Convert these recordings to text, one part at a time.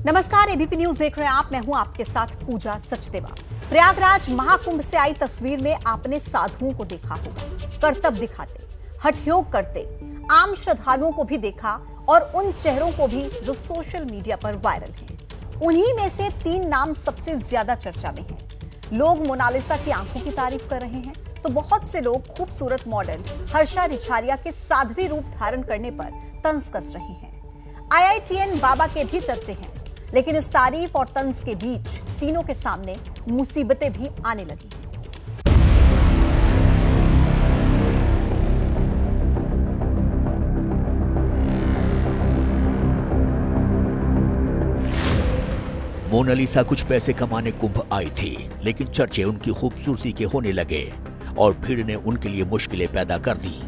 नमस्कार, ABP news देख रहे हैं आप। मैं हूं आपके साथ पूजा सचदेवा। प्रयागराज महाकुंभ से आई तस्वीर में आपने साधुओं को देखा होगा, कर्तव्य दिखाते, हठयोग करते, आम श्रद्धालुओं को भी देखा और उन चेहरों को भी जो सोशल मीडिया पर वायरल हैं। उन्हीं में से 3 नाम सबसे ज्यादा चर्चा में हैं। लोग मोनालिसा की आंखों की तारीफ कर रहे हैं तो बहुत से लोग खूबसूरत मॉडल हर्षा रिछारिया के साध्वी रूप धारण करने पर तंज कस रहे हैं। IITN बाबा के भी चर्चे हैं, लेकिन इस तारीफ और तंज के बीच तीनों के सामने मुसीबतें भी आने लगी हैं। मोनालिसा कुछ पैसे कमाने कुंभ आई थी, लेकिन चर्चे उनकी खूबसूरती के होने लगे और भीड़ ने उनके लिए मुश्किलें पैदा कर दी।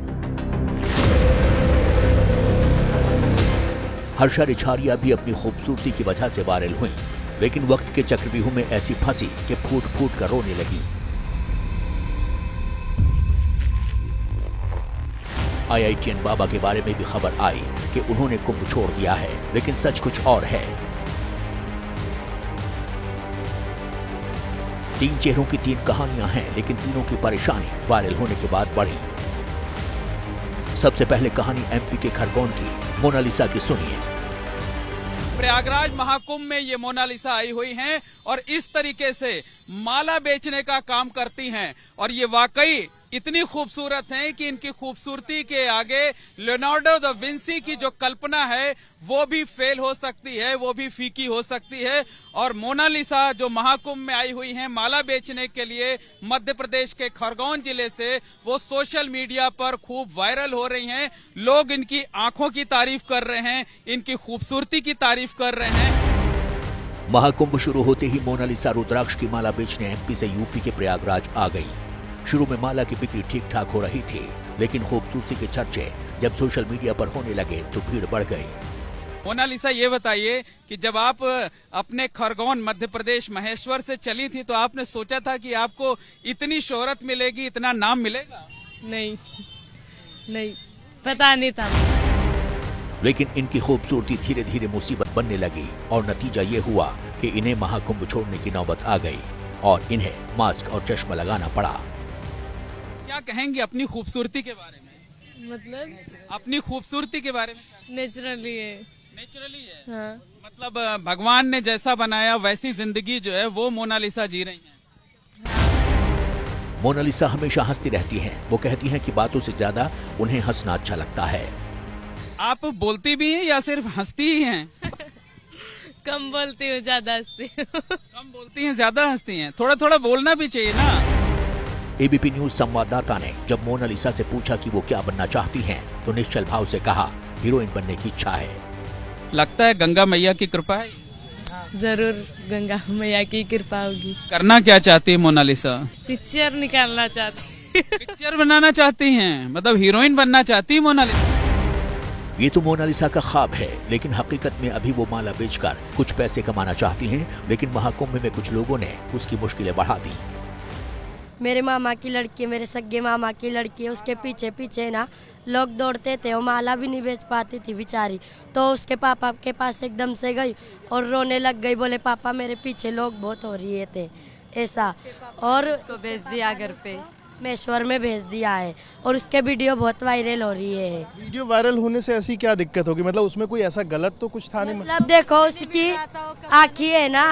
हर्षा रिछारिया भी अपनी खूबसूरती की वजह से वायरल हुई, लेकिन वक्त के चक्रव्यूह में ऐसी फंसी कि फूट फूट कर रोने लगी। IITN बाबा के बारे में भी खबर आई कि उन्होंने कुंभ छोड़ दिया है, लेकिन सच कुछ और है। 3 चेहरों की 3 कहानियां हैं, लेकिन तीनों की परेशानी वायरल होने के बाद बढ़ी। सबसे पहले कहानी MP के खरगोन की, मोनालिसा की सुनिए। प्रयागराज महाकुंभ में ये मोनालिसा आई हुई हैं और इस तरीके से माला बेचने का काम करती हैं और ये वाकई इतनी खूबसूरत हैं कि इनकी खूबसूरती के आगे लियोनार्डो दा विंसी की जो कल्पना है वो भी फेल हो सकती है, वो भी फीकी हो सकती है। और मोनालिसा जो महाकुंभ में आई हुई हैं माला बेचने के लिए मध्य प्रदेश के खरगोन जिले से, वो सोशल मीडिया पर खूब वायरल हो रही हैं। लोग इनकी आंखों की तारीफ कर रहे हैं, इनकी खूबसूरती की तारीफ कर रहे हैं। महाकुंभ शुरू होते ही मोनालिसा रुद्राक्ष की माला बेचने MP से UP के प्रयागराज आ गई। शुरू में माला की बिक्री ठीक ठाक हो रही थी, लेकिन खूबसूरती के चर्चे जब सोशल मीडिया पर होने लगे तो भीड़ बढ़ गई। मोनालिसा, ये बताइए कि जब आप अपने खरगोन मध्य प्रदेश महेश्वर से चली थी तो आपने सोचा था कि आपको इतनी शोहरत मिलेगी, इतना नाम मिलेगा? नहीं, पता नहीं था। लेकिन इनकी खूबसूरती धीरे धीरे मुसीबत बनने लगी और नतीजा ये हुआ कि इन्हें महाकुंभ छोड़ने की नौबत आ गई और इन्हें मास्क और चश्मा लगाना पड़ा। क्या कहेंगे अपनी खूबसूरती के बारे में? मतलब अपनी खूबसूरती के बारे में? नेचुरली है। नेचुरली है। हाँ। मतलब भगवान ने जैसा बनाया वैसी जिंदगी जो है वो मोनालिसा जी रही हैं। मोनालिसा हमेशा हंसती रहती हैं। वो कहती हैं कि बातों से ज्यादा उन्हें हंसना अच्छा लगता है। आप बोलती भी हैं या सिर्फ हंसती ही हैं? कम बोलती हूँ, ज्यादा हंसती हूँ। कम बोलती हैं, ज्यादा हंसती हैं। थोड़ा थोड़ा बोलना भी चाहिए ना। ABP न्यूज संवाददाता ने जब मोनालिसा से पूछा कि वो क्या बनना चाहती हैं, तो निश्चल भाव से कहा, हीरोइन बनने की इच्छा है। लगता है गंगा मैया की कृपा है। जरूर गंगा मैया की कृपा होगी। करना क्या चाहती है मोनालिसा? पिक्चर निकालना चाहती। पिक्चर बनाना चाहती हैं, मतलब हीरोइन बनना चाहती है मोनालिसा। ये तो मोनालिसा का ख्वाब है, लेकिन हकीकत में अभी वो माला बेचकर कुछ पैसे कमाना चाहती हैं, लेकिन महाकुंभ में कुछ लोगों ने उसकी मुश्किलें बढ़ा दी। मेरे मामा की लड़की, मेरे सगे मामा की लड़की, उसके पीछे पीछे ना लोग दौड़ते थे। वो माला भी नहीं बेच पाती थी बेचारी, तो उसके पापा के पास एकदम से गई और रोने लग गई। बोले पापा मेरे पीछे लोग बहुत हो रहे थे ऐसा, और उसको भेज दिया घर पे, महेश्वर में भेज दिया है और उसके वीडियो बहुत वायरल हो रही है। वीडियो वायरल होने से ऐसी क्या दिक्कत होगी? मतलब उसमें कोई ऐसा गलत तो कुछ था नहीं? मतलब देखो उसकी आँखें है ना,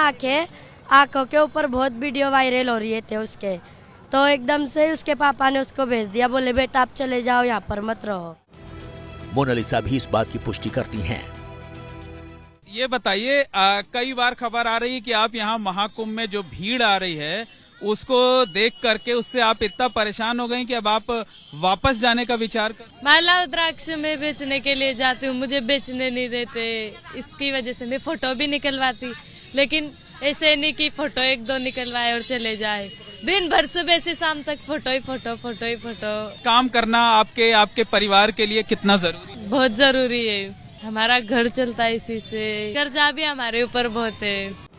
आँखों के ऊपर बहुत वीडियो वायरल हो रही थे उसके, तो एकदम से उसके पापा ने उसको भेज दिया। बोले बेटा आप चले जाओ, यहाँ पर मत रहो। मोनालिसा भी इस बात की पुष्टि करती हैं। ये बताइए, कई बार खबर आ रही है कि आप यहाँ महाकुंभ में जो भीड़ आ रही है उसको देख करके उससे आप इतना परेशान हो गए कि अब आप वापस जाने का विचार कर। माला रुद्राक्ष में बेचने के लिए जाती हूँ, मुझे बेचने नहीं देते, इसकी वजह से मैं फोटो भी निकलवाती, लेकिन ऐसे नहीं कि फोटो 1-2 निकलवाए और चले जाए। दिन भर सुबह से शाम तक फोटो ही फोटो। काम करना आपके परिवार के लिए कितना जरूरी? बहुत जरूरी है, हमारा घर चलता है इसी से। कर्जा भी हमारे ऊपर बहुत है।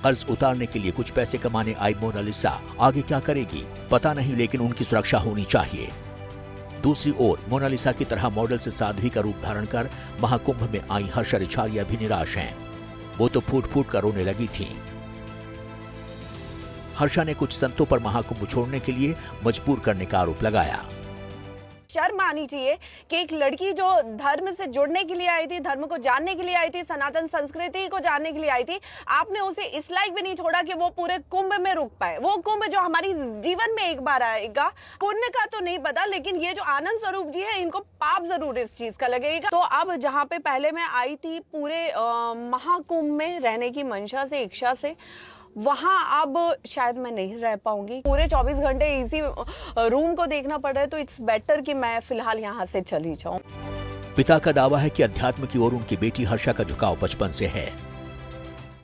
कर्ज उतारने के लिए कुछ पैसे कमाने आई मोनालिसा आगे क्या करेगी पता नहीं, लेकिन उनकी सुरक्षा होनी चाहिए। दूसरी ओर मोनालिसा की तरह मॉडल से साध्वी का रूप धारण कर महाकुंभ में आई हर्षा रिछारिया भी निराश हैं। वो तो फूट फूट कर रोने लगी थीं। हर्षा ने कुछ संतों पर महाकुंभ छोड़ने के लिए मजबूर करने का आरोप लगाया। शर्म आनी चाहिए कि एक लड़की जो धर्म से जुड़ने के लिए आई थी, धर्म को जानने के लिए आई थी, सनातन संस्कृति को जानने के लिए आई थी, आपने उसे इस लायक भी नहीं छोड़ा कि वो पूरे कुंभ में रुक पाए। वो कुंभ जो हमारी जीवन में एक बार आएगा, पुण्य का तो नहीं पता, लेकिन ये जो आनंद स्वरूप जी है, इनको पाप जरूर इस चीज का लगेगा। तो अब जहाँ पे पहले मैं आई थी पूरे महाकुंभ में रहने की मंशा से, इच्छा से, वहां अब शायद मैं नहीं रह पाऊंगी। पूरे 24 घंटे इसी रूम को देखना पड़ रहा है, तो इट्स बेटर कि मैं फिलहाल यहाँ से चली जाऊं। पिता का दावा है कि अध्यात्म की ओर उनकी बेटी हर्षा का झुकाव बचपन से है।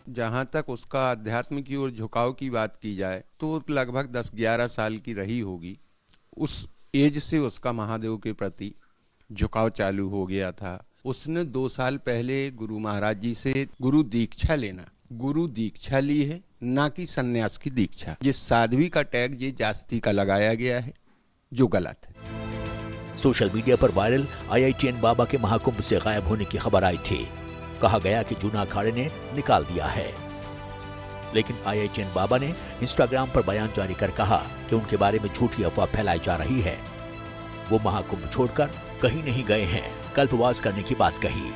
जहाँ तक उसका अध्यात्म की ओर झुकाव की बात की जाए तो लगभग 10-11 साल की रही होगी। उस एज से उसका महादेव के प्रति झुकाव चालू हो गया था। उसने 2 साल पहले गुरु महाराज जी से गुरु दीक्षा ली है, ना कि सन्यास की दीक्षा। ये साध्वी का टैग ये जास्ती का लगाया गया है, जो गलत है। सोशल मीडिया पर वायरल IITN बाबा के महाकुंभ से गायब होने की खबर आई थी। कहा गया कि जूना अखाड़े ने निकाल दिया है, लेकिन IITN बाबा ने इंस्टाग्राम पर बयान जारी कर कहा कि उनके बारे में झूठी अफवाह फैलाई जा रही है। वो महाकुंभ छोड़कर कहीं नहीं गए हैं, कल्पवास करने की बात कही।